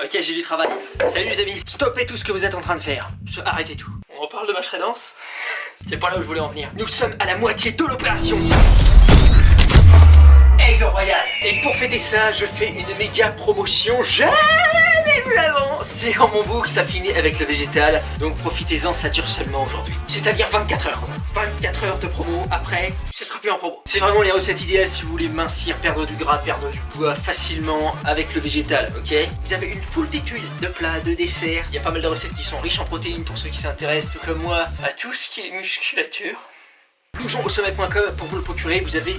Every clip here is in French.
Ok, j'ai du travail. Salut les amis. Stoppez tout ce que vous êtes en train de faire. Arrêtez tout. On reparle de match Redance. C'est pas là où je voulais en venir. Nous sommes à la moitié de l'opération Aigle Royal. Et pour fêter ça, je fais une méga promotion jamais vue avant. C'est en mon book, ça finit avec le végétal. Donc profitez-en, ça dure seulement aujourd'hui. C'est-à-dire 24 heures. 24 heures de promo, après, ce sera plus en promo. C'est vraiment les recettes idéales si vous voulez mincir, perdre du gras, perdre du poids facilement avec le végétal, ok? Vous avez une foultitude de plats, de desserts. Il y a pas mal de recettes qui sont riches en protéines pour ceux qui s'intéressent, tout comme moi, à tout ce qui est musculature. Plongeonsaussommet.com pour vous le procurer, vous avez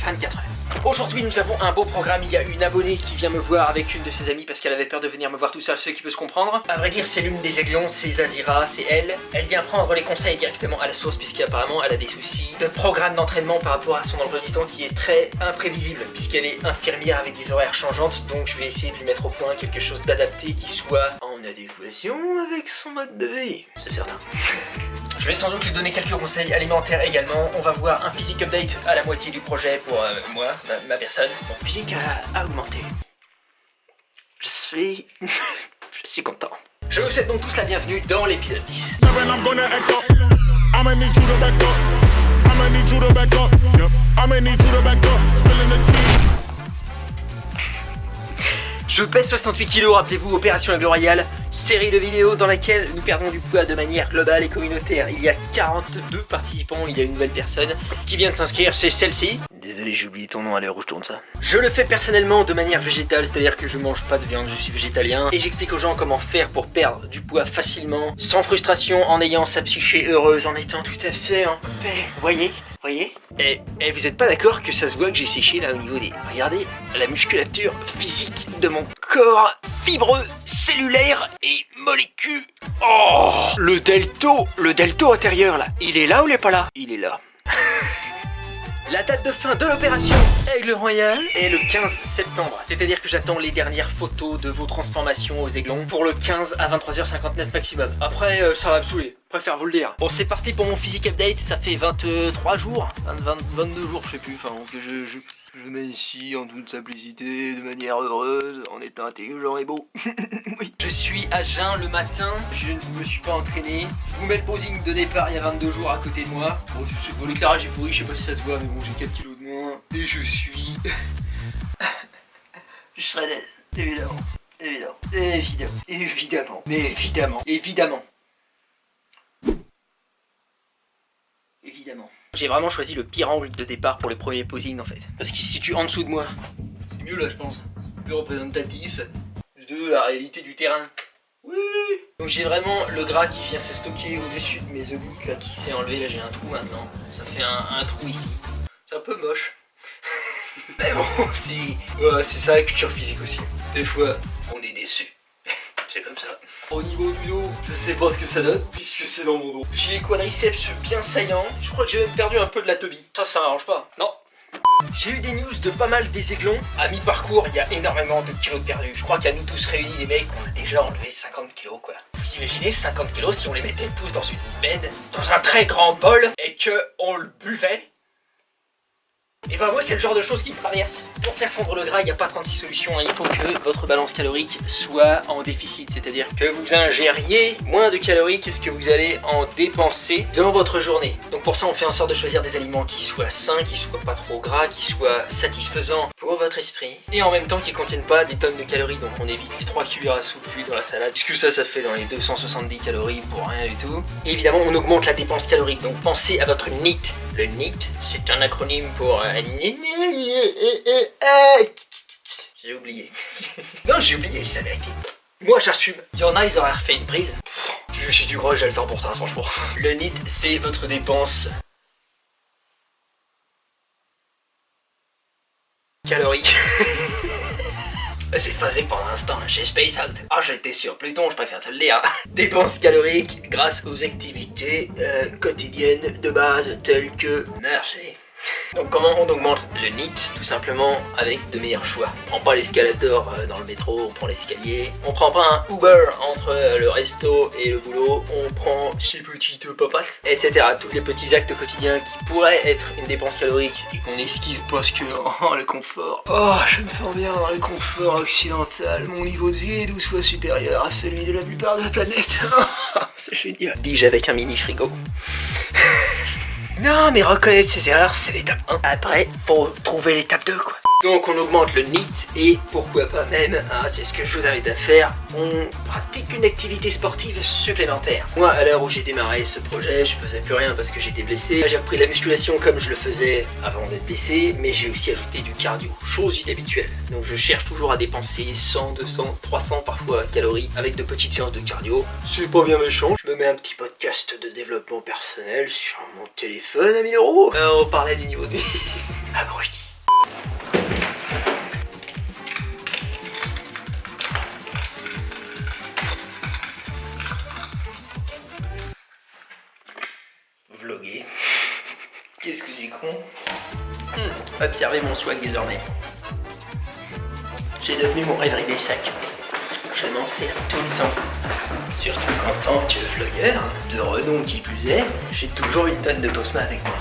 24 heures. Aujourd'hui nous avons un beau programme, il y a une abonnée qui vient me voir avec une de ses amies parce qu'elle avait peur de venir me voir tout seul, ce qui peut se comprendre. À vrai dire c'est l'une des aiglons, c'est Zazira, c'est elle. Elle vient prendre les conseils directement à la source puisqu'apparemment elle a des soucis de programme d'entraînement par rapport à son emploi du temps qui est très imprévisible puisqu'elle est infirmière avec des horaires changeantes, donc je vais essayer de lui mettre au point quelque chose d'adapté qui soit en adéquation avec son mode de vie, c'est certain. Je vais sans doute lui donner quelques conseils alimentaires également. On va voir un physique update à la moitié du projet pour moi, ma personne. Mon physique a augmenté. Je suis content. Je vous souhaite donc tous la bienvenue dans l'épisode 10. Je pèse 68 kg, rappelez-vous, opération Aigle Royal, série de vidéos dans laquelle nous perdons du poids de manière globale et communautaire. Il y a 42 participants, il y a une nouvelle personne qui vient de s'inscrire, c'est celle-ci. Désolé, j'ai oublié ton nom à l'heure où je tourne ça. Je le fais personnellement de manière végétale, c'est-à-dire que je mange pas de viande, je suis végétalien. Et j'explique aux gens comment faire pour perdre du poids facilement, sans frustration, en ayant sa psyché heureuse, en étant tout à fait en paix. Voyez ? Et vous êtes pas d'accord que ça se voit que j'ai séché là au niveau des... Regardez la musculature physique de mon corps, fibreux, cellulaire et molécules. Oh, le delto intérieur là, il est là ou il est pas là? Il est là. La date de fin de l'opération Aigle Royal est le 15 septembre. C'est-à-dire que j'attends les dernières photos de vos transformations aux aiglons pour le 15 à 23h59 maximum. Après, ça va me saouler. Préfère vous le dire. Bon, c'est parti pour mon physique update. Ça fait 23 jours, 22 jours, je sais plus. Enfin, que je mets ici en toute simplicité, de manière heureuse, en étant intelligent et beau. Oui. Je suis à jeun le matin, je ne me suis pas entraîné. Je vous mets le posing de départ il y a 22 jours à côté de moi. Bon, je sais pas, l'éclairage est pourri, je sais pas si ça se voit, mais bon, j'ai 4 kilos de moins. Et je suis... je serai l'aise, évidemment. J'ai vraiment choisi le pire angle de départ pour le premier posing en fait. Parce qu'il se situe en dessous de moi. C'est mieux là je pense. Plus représentatif de la réalité du terrain. Oui. Donc j'ai vraiment le gras qui vient se stocker au-dessus de mes obliques là, qui s'est enlevé. Là j'ai un trou maintenant. Ça fait un trou ici. C'est un peu moche. Mais bon, c'est ça la culture physique aussi. Des fois, on est déçu. C'est comme ça. Au niveau du dos, je sais pas ce que ça donne, puisque c'est dans mon dos. J'ai les quadriceps bien saillants. Je crois que j'ai même perdu un peu de la tobie. Ça m'arrange pas. Non. J'ai eu des news de pas mal des aiglons. À mi-parcours, il y a énormément de kilos de perdus. Je crois qu'à nous tous réunis, les mecs, on a déjà enlevé 50 kilos, quoi. Vous imaginez 50 kilos si on les mettait tous dans une benne, dans un très grand bol, et que on le buvait? Et ben moi c'est le genre de choses qui me traverse. Pour faire fondre le gras, il n'y a pas 36 solutions, hein. Il faut que votre balance calorique soit en déficit, c'est-à-dire que vous ingériez moins de calories que ce que vous allez en dépenser dans votre journée. Donc pour ça on fait en sorte de choisir des aliments qui soient sains, qui soient pas trop gras, qui soient satisfaisants pour votre esprit, et en même temps qui contiennent pas des tonnes de calories. Donc on évite les 3 cuillères à soupe dans la salade, puisque ça fait dans les 270 calories pour rien du tout. Et évidemment on augmente la dépense calorique, donc pensez à votre NEAT. Le NEAT, c'est un acronyme pour... J'ai oublié. Non, j'ai oublié, c'est la vérité. Moi, j'assume. Il y en a, ils auraient refait une prise. Je suis du gros, j'ai le temps pour ça, franchement. Le NEAT, c'est votre dépense calorique. J'ai phasé pendant un instant, j'ai space out. Ah, j'étais sur Pluton, je préfère te le dire. Dépenses caloriques grâce aux activités quotidiennes de base telles que marcher. Donc comment on augmente le NEAT? Tout simplement avec de meilleurs choix. On prend pas l'escalator dans le métro, on prend l'escalier. On prend pas un Uber entre le resto et le boulot. On prend ces petites papates, etc. Tous les petits actes quotidiens qui pourraient être une dépense calorique et qu'on esquive parce que le confort. Oh, je me sens bien dans le confort occidental. Mon niveau de vie est 12 fois supérieur à celui de la plupart de la planète. C'est génial. Dis-je avec un mini frigo. Non, mais reconnaître ses erreurs, c'est l'étape 1. Après, pour trouver l'étape 2, quoi. Donc on augmente le NEAT et pourquoi pas même, c'est ce que je vous invite à faire, on pratique une activité sportive supplémentaire. Moi, à l'heure où j'ai démarré ce projet, je faisais plus rien parce que j'étais blessé. J'ai repris la musculation comme je le faisais avant d'être blessé, mais j'ai aussi ajouté du cardio, chose inhabituelle. Donc je cherche toujours à dépenser 100, 200, 300 parfois calories avec de petites séances de cardio. C'est pas bien méchant. Je me mets un petit podcast de développement personnel sur mon téléphone à 1000 €. On parlait du niveau de vie. Abruti. Vloguer. Qu'est-ce que c'est con. Observez mon swag désormais. C'est devenu mon everyday sac. Je m'en sers tout le temps. Surtout qu'en tant que vlogueur, de renom qui plus est, j'ai toujours une tonne de Tosma avec moi.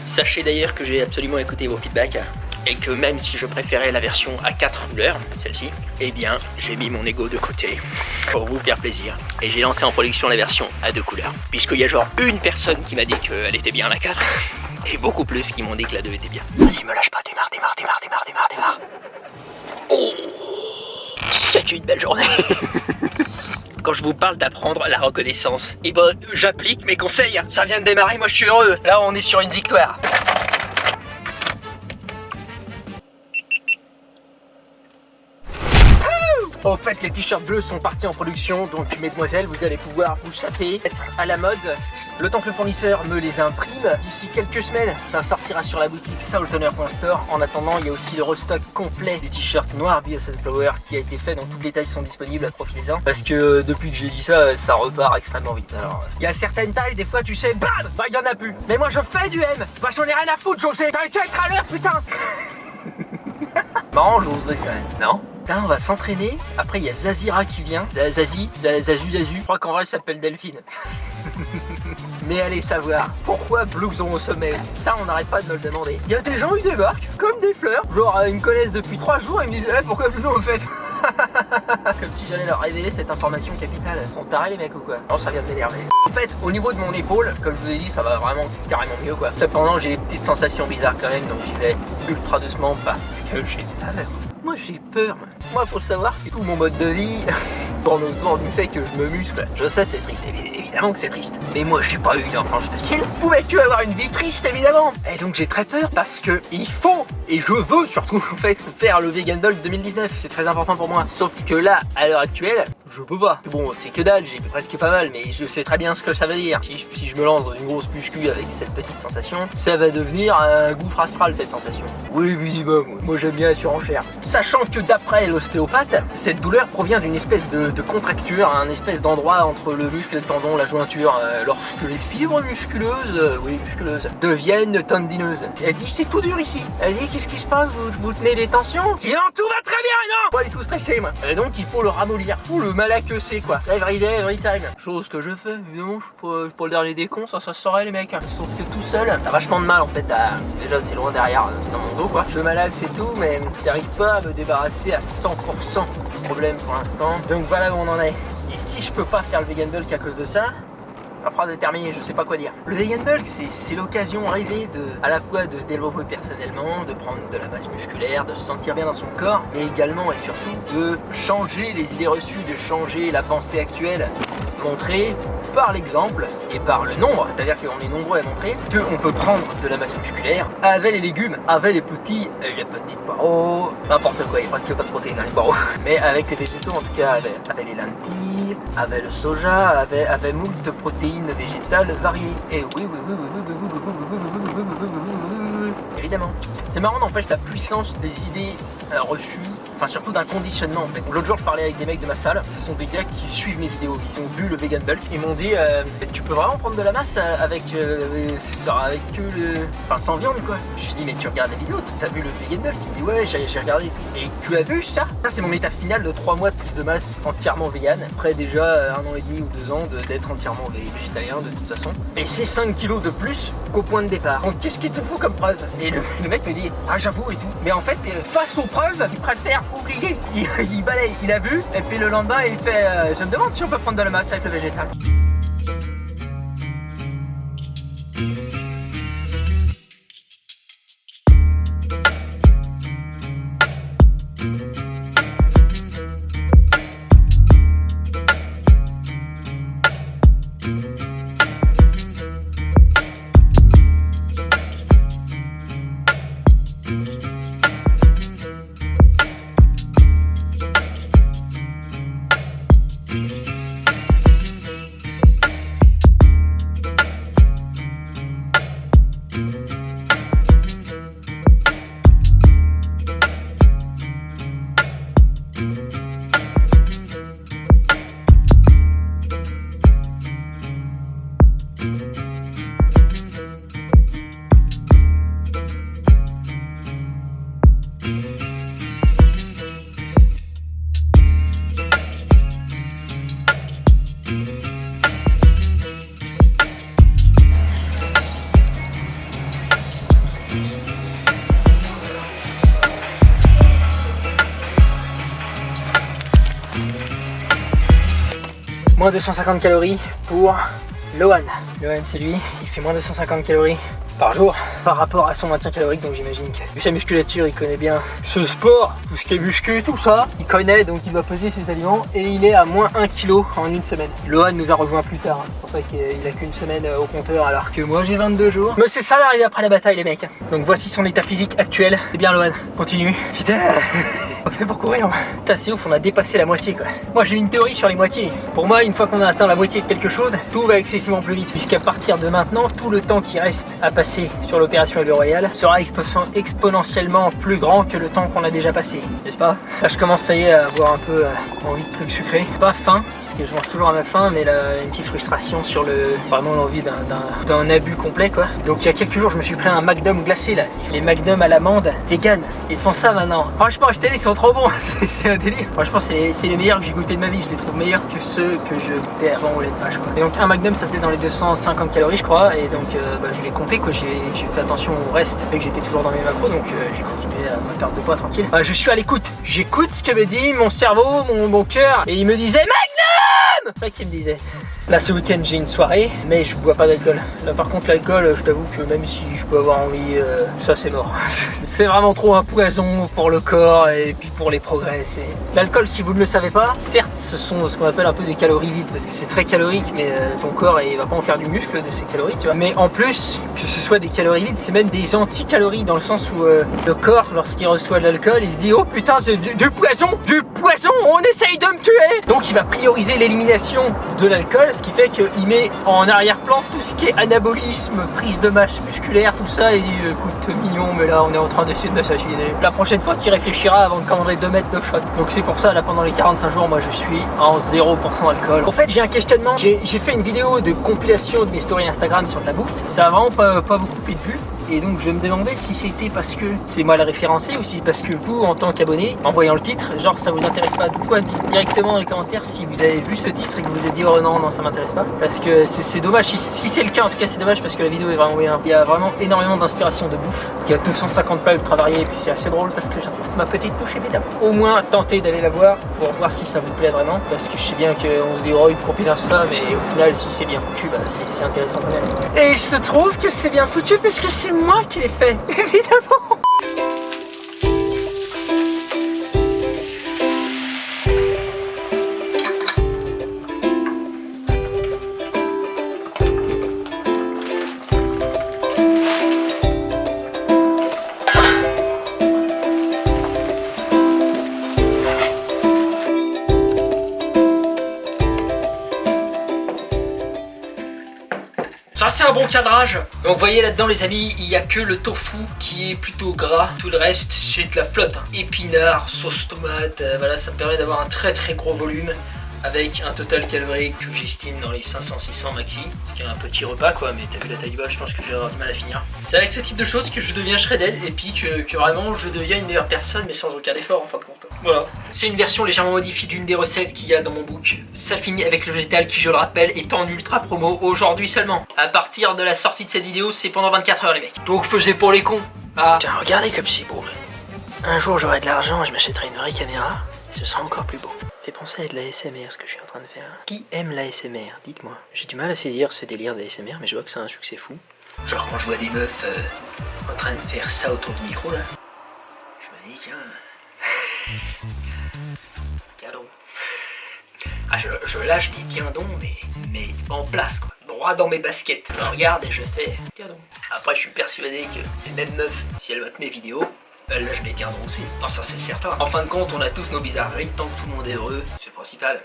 Sachez d'ailleurs que j'ai absolument écouté vos feedbacks et que même si je préférais la version à 4 couleurs, celle-ci, eh bien j'ai mis mon ego de côté pour vous faire plaisir. Et j'ai lancé en production la version à 2 couleurs. Puisqu'il y a genre une personne qui m'a dit qu'elle était bien la 4 et beaucoup plus qui m'ont dit que la 2 était bien. Vas-y, me lâche pas, démarre. Oh, c'est une belle journée. Quand je vous parle d'apprendre la reconnaissance, et bah j'applique mes conseils, ça vient de démarrer, moi je suis heureux. Là on est sur une victoire. En fait, les t-shirts bleus sont partis en production, donc mesdemoiselles, vous allez pouvoir vous saper, être à la mode. Le temps que le fournisseur me les imprime, d'ici quelques semaines, ça sortira sur la boutique soultoner.store. En attendant, il y a aussi le restock complet du t-shirt noir Bio Sunflower qui a été fait, donc toutes les tailles sont disponibles, profitez-en. Parce que depuis que j'ai dit ça, ça repart extrêmement vite. Alors, il y a certaines tailles, des fois tu sais, bam, bah il y en a plus. Mais moi je fais du M, bah j'en ai rien à foutre, José, t'as été être à l'heure, putain. Marrant, José quand même, non? Putain, on va s'entraîner. Après, il y a Zazira qui vient. Zazu. Je crois qu'en vrai, il s'appelle Delphine. Mais allez savoir pourquoi blouson au sommet. Ça, on n'arrête pas de me le demander. Il y a des gens qui débarquent comme des fleurs. Genre, ils me connaissent depuis 3 jours et ils me disent pourquoi blouson au fait. Comme si j'allais leur révéler cette information capitale. Ils sont tarés les mecs ou quoi? Non, ça vient de m'énerver. En fait, au niveau de mon épaule, comme je vous ai dit, ça va vraiment carrément mieux quoi. Cependant, j'ai des petites sensations bizarres quand même, donc j'y vais ultra doucement parce que j'ai peur. Moi j'ai peur. Moi faut savoir que tout mon mode de vie tourne autour du fait que je me muscle. Je sais c'est triste, évidemment que c'est triste. Mais moi j'ai pas eu une enfance facile. Pouvais-tu avoir une vie triste évidemment? Et donc j'ai très peur parce que il faut, et je veux surtout en fait, faire le Vegan Bulk 2019. C'est très important pour moi. Sauf que là, à l'heure actuelle, je peux pas. Bon c'est que dalle, j'ai presque pas mal, mais je sais très bien ce que ça veut dire. Si je me lance dans une grosse muscu avec cette petite sensation, ça va devenir un gouffre astral cette sensation. Oui minimum, moi j'aime bien la surenchère. Sachant que d'après l'ostéopathe, cette douleur provient d'une espèce de contracture, un espèce d'endroit entre le muscle et le tendon, la jointure, lorsque les fibres musculeuses, deviennent tendineuses. Elle dit c'est tout dur ici. Elle dit qu'est-ce qui se passe, vous tenez des tensions? Je dis non, tout va très bien, non. Moi, elle est tout stressée, moi. Et donc il faut le ramollir, faut le malaqueusser quoi. Every day, every time. Chose que je fais, évidemment, je suis pas le dernier des cons, ça se saurait les mecs. Sauf que tout seul, t'as vachement de mal en fait à... Déjà c'est loin derrière, c'est dans mon dos quoi. Je malaxe et tout, mais j'arrive pas à me débarrasser à 100% du problème pour l'instant. Donc voilà où on en est. Et si je peux pas faire le Vegan Bulk à cause de ça, ma phrase est terminée, je sais pas quoi dire. Le Vegan Bulk, c'est l'occasion rêvée à la fois de se développer personnellement, de prendre de la masse musculaire, de se sentir bien dans son corps, mais également et surtout de changer les idées reçues, de changer la pensée actuelle, montrer par l'exemple et par le nombre, c'est-à-dire qu'on est nombreux à montrer qu'on peut prendre de la masse musculaire avec les légumes, avec les petits poireaux, n'importe quoi, il n'y a presque pas de protéines dans les poireaux, mais avec les végétaux en tout cas, avec les lentilles, avec le soja, avec moult protéines végétales variées. Et oui, évidemment, C'est marrant, n'empêche la puissance des idées reçues, enfin surtout d'un conditionnement en fait. L'autre jour je parlais avec des mecs de ma salle, ce sont des gars qui suivent mes vidéos, ils ont vu le vegan bulk, ils m'ont dit tu peux vraiment prendre de la masse avec que le... Enfin sans viande quoi. Je lui ai dit mais tu regardes la vidéo, t'as vu le vegan bulk? Il me dit ouais j'ai regardé et tout. Et tu as vu ça? Ça c'est mon état final de 3 mois de prise de masse entièrement vegan, après déjà 1 an et demi ou 2 ans d'être entièrement végétalien de toute façon. Et c'est 5 kilos de plus qu'au point de départ. Donc qu'est-ce qu'il te faut comme preuve? Et le mec me dit ah j'avoue et tout. Mais en fait face aux preuves, il préfère oublier. Il balaye, il a vu, et puis le lendemain il fait je me demande si on peut prendre de la masse avec le végétal. Moins 250 calories pour Lohan. Lohan c'est lui, il fait moins 250 calories par jour par rapport à son maintien calorique, donc j'imagine que vu sa musculature il connaît bien ce sport, tout ce qui est muscu, tout ça, il connaît, donc il doit peser ses aliments et il est à moins 1 kg en une semaine. Lohan nous a rejoint plus tard, c'est pour ça qu'il a qu'une semaine au compteur alors que moi j'ai 22 jours. Mais c'est ça l'arrivée après la bataille les mecs. Donc voici son état physique actuel. C'est bien Lohan, continue. Putain on fait pour courir. Putain c'est ouf, on a dépassé la moitié quoi. Moi j'ai une théorie sur les moitiés. Pour moi une fois qu'on a atteint la moitié de quelque chose, tout va excessivement plus vite. Puisqu'à partir de maintenant, tout le temps qui reste à passer sur l'opération Hello Royal sera exponentiellement plus grand que le temps qu'on a déjà passé. N'est-ce pas? Là je commence ça y est à avoir un peu envie de trucs sucrés. Pas faim, parce que je mange toujours à ma faim, mais là une petite frustration sur vraiment l'envie d'un abus complet quoi. Donc il y a quelques jours je me suis pris un Magnum glacé là. Les Magnum à l'amande vegan. Ils font ça maintenant. Franchement acheter ils sont trop bons. C'est un délire. Franchement c'est les meilleurs que j'ai goûté de ma vie. Je les trouve meilleurs que ceux que je goûtais avant au lait de vache quoi. Et donc un Magnum ça faisait dans les 250 calories je crois. Et donc je l'ai compté quoi. J'ai fait attention au reste et que j'étais toujours dans mes macros. Donc j'ai continué à ma perte de poids tranquille. Je suis à l'écoute. J'écoute ce que me dit mon cerveau, mon cœur. Et il me disait Magnum. C'est ça qu'il me disait. Là ce week-end j'ai une soirée mais je bois pas d'alcool. Là par contre l'alcool je t'avoue que même si je peux avoir envie, ça c'est mort. C'est vraiment trop un poison pour le corps et puis pour les progrès. L'alcool si vous ne le savez pas, certes ce sont ce qu'on appelle un peu des calories vides parce que c'est très calorique mais ton corps il va pas en faire du muscle de ces calories tu vois. Mais en plus que ce soit des calories vides c'est même des anti-calories dans le sens où le corps lorsqu'il reçoit de l'alcool il se dit oh putain c'est du poison, on essaye de me tuer. Donc il va prioriser l'élimination de l'alcool. Ce qui fait qu'il met en arrière-plan tout ce qui est anabolisme, prise de masse musculaire, tout ça, et il dit écoute mignon, mais là on est en train d'essayer de m'assassiner. La prochaine fois qu'il réfléchira avant de commander 2 mètres de shot. Donc c'est pour ça, là pendant les 45 jours, moi je suis en 0% alcool. En fait j'ai un questionnement, j'ai fait une vidéo de compilation de mes stories Instagram sur de la bouffe. Ça a vraiment pas beaucoup fait de vues. Et donc je me demandais si c'était parce que c'est moi le référencé ou si parce que vous en tant qu'abonné, en voyant le titre, genre ça vous intéresse pas. Dites-moi directement dans les commentaires si vous avez vu ce titre et que vous vous êtes dit oh non ça m'intéresse pas. Parce que c'est dommage, si c'est le cas en tout cas c'est dommage parce que la vidéo est vraiment bien. Il y a vraiment énormément d'inspiration de bouffe. Il y a 250 plats ultra variés et puis c'est assez drôle parce que j'apporte ma petite touche évidemment. Au moins tentez d'aller la voir pour voir si ça vous plaît vraiment. Parce que je sais bien qu'on se dit oh une compilation ça mais au final si c'est bien foutu bah c'est intéressant quand même. Et il se trouve que c'est bien foutu parce que c'est moi qui l'ai fait, évidemment. Ça c'est un bon cadrage. Donc vous voyez là-dedans les amis, il n'y a que le tofu qui est plutôt gras. Tout le reste c'est de la flotte, hein. Épinards, sauce tomate, voilà, ça me permet d'avoir un très très gros volume. Avec un total calorique que j'estime dans les 500-600 maxi. Ce qui est un petit repas quoi, mais t'as vu la taille du bas, je pense que je vais avoir du mal à finir. C'est avec ce type de choses que je deviens shredded et puis que vraiment je deviens une meilleure personne mais sans aucun effort en fin de compte. Voilà. C'est une version légèrement modifiée d'une des recettes qu'il y a dans mon book. Ça finit avec le végétal qui, je le rappelle, est en ultra promo aujourd'hui seulement. À partir de la sortie de cette vidéo, c'est pendant 24 heures les mecs. Donc faisez pour les cons. Ah. Tiens, regardez comme c'est beau. Un jour j'aurai de l'argent, je m'achèterai une vraie caméra. Ce sera encore plus beau. Fait penser à de l'ASMR ce que je suis en train de faire. Qui aime l'ASMR? Dites-moi. J'ai du mal à saisir ce délire d'ASMR, mais je vois que c'est un succès fou. Genre quand je vois des meufs en train de faire ça autour du micro là, je me dis tiens. Tiens donc. Ah je lâche des tiens donc mais en place quoi. Droit dans mes baskets. Je regarde et je fais tiens donc. Après je suis persuadé que ces mêmes meufs, si elles voient mes vidéos, là je m'étiens aussi. Non ça c'est certain. En fin de compte on a tous nos bizarreries, tant que tout le monde est heureux, c'est le principal.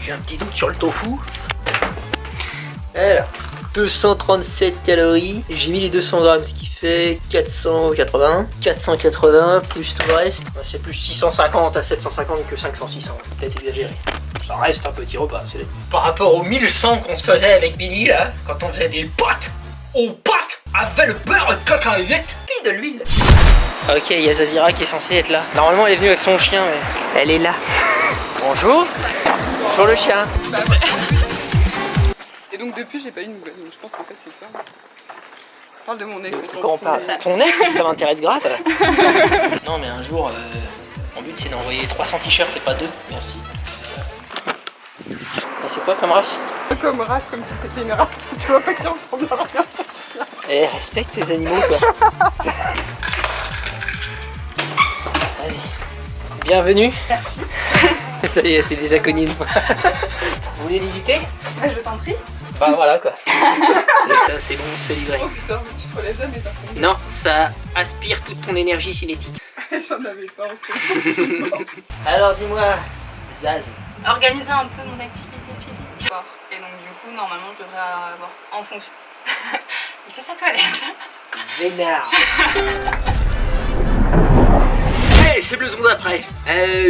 J'ai un petit doute sur le tofu. Alors, 237 calories, j'ai mis les 200 grammes, ce qui fait 480. 480 plus tout le reste, c'est plus 650 à 750 que 500-600, peut-être exagéré. Ça reste un petit repas, cela dit. Par rapport aux 1100 qu'on se faisait avec Billy là, quand on faisait des pâtes aux pâtes avec le beurre de cacahuète puis de l'huile. Ok, il y a Zazira qui est censée être là. Normalement elle est venue avec son chien mais elle est là. Bonjour. Bonjour le chien. Et donc depuis j'ai pas eu de nouvelles, donc je pense qu'en fait c'est ça. Je parle de mon ex. Quand on parle ton ex, ça m'intéresse grave. Non mais un jour, mon but c'est d'envoyer 300 t-shirts et pas 2, merci. Et c'est quoi comme race? Comme race, comme si c'était une race, tu vois pas qu'ils ressemblent à rien. Eh, respecte tes animaux toi. Vas-y. Bienvenue. Merci. Ça y est, c'est déjà connu une fois. Vous voulez visiter? Bah, je t'en prie. Bah voilà quoi. Ça c'est bon, c'est livré. Oh putain, mais tu te relèves jamais t'as fond. Non, ça aspire toute ton énergie cinétique. J'en avais pas en fait. Alors dis-moi, Zaz. Organiser un peu mon activité physique. Et donc du coup, normalement, je devrais avoir en fonction. Il fait sa toilette. Vénard. Hey, c'est 2 secondes après.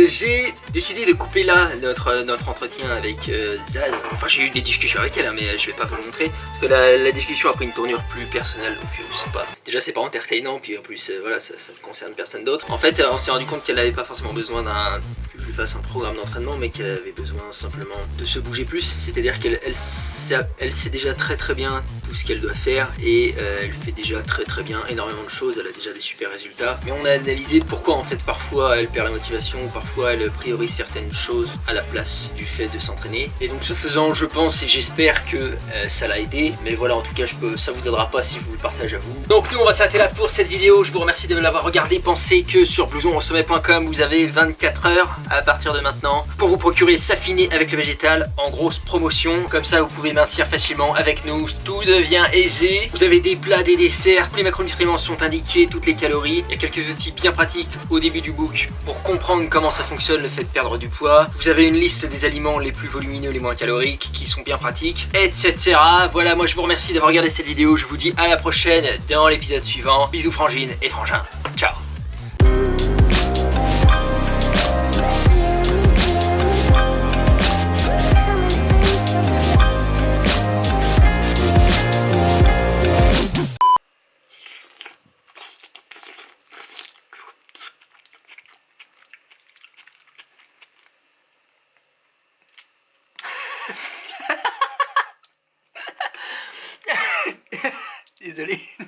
J'ai décidé de couper là notre entretien avec Zaz. Enfin, j'ai eu des discussions avec elle, hein, mais je vais pas vous le montrer. Parce que la discussion a pris une tournure plus personnelle, donc c'est pas. Déjà, c'est pas entertainant, puis en plus, voilà, ça ne concerne personne d'autre. En fait, on s'est rendu compte qu'elle n'avait pas forcément besoin que je lui fasse un programme d'entraînement, mais qu'elle avait besoin simplement de se bouger plus. C'est-à-dire qu'elle sait déjà très bien tout ce qu'elle doit faire et elle fait déjà très bien énormément de choses. Elle a déjà des super résultats. Mais on a analysé pourquoi en fait parfois elle perd la motivation, parfois elle priorise certaines choses à la place du fait de s'entraîner. Et donc ce faisant, je pense et j'espère que ça l'a aidé. Mais voilà, en tout cas, ça vous aidera pas si je vous le partage à vous. Donc nous, on va s'arrêter là pour cette vidéo. Je vous remercie de l'avoir regardé. Pensez que sur blousonaussommet.com, vous avez 24 heures à partir de maintenant pour vous procurer Saffiné avec le végétal en grosse promotion. Comme ça, vous pouvez mincir facilement avec nous. Tout devient aisé. Vous avez des plats, des desserts. Tous les macronutriments sont indiqués, toutes les calories. Il y a quelques outils bien pratiques au début du book pour comprendre comment ça fonctionne, le fait de perdre du poids. Vous avez une liste des aliments les plus volumineux, les moins caloriques, qui sont bien pratiques, etc. Voilà, moi je vous remercie d'avoir regardé cette vidéo. Je vous dis à la prochaine dans l'épisode suivant. Bisous frangine et frangin. Ciao. Désolé.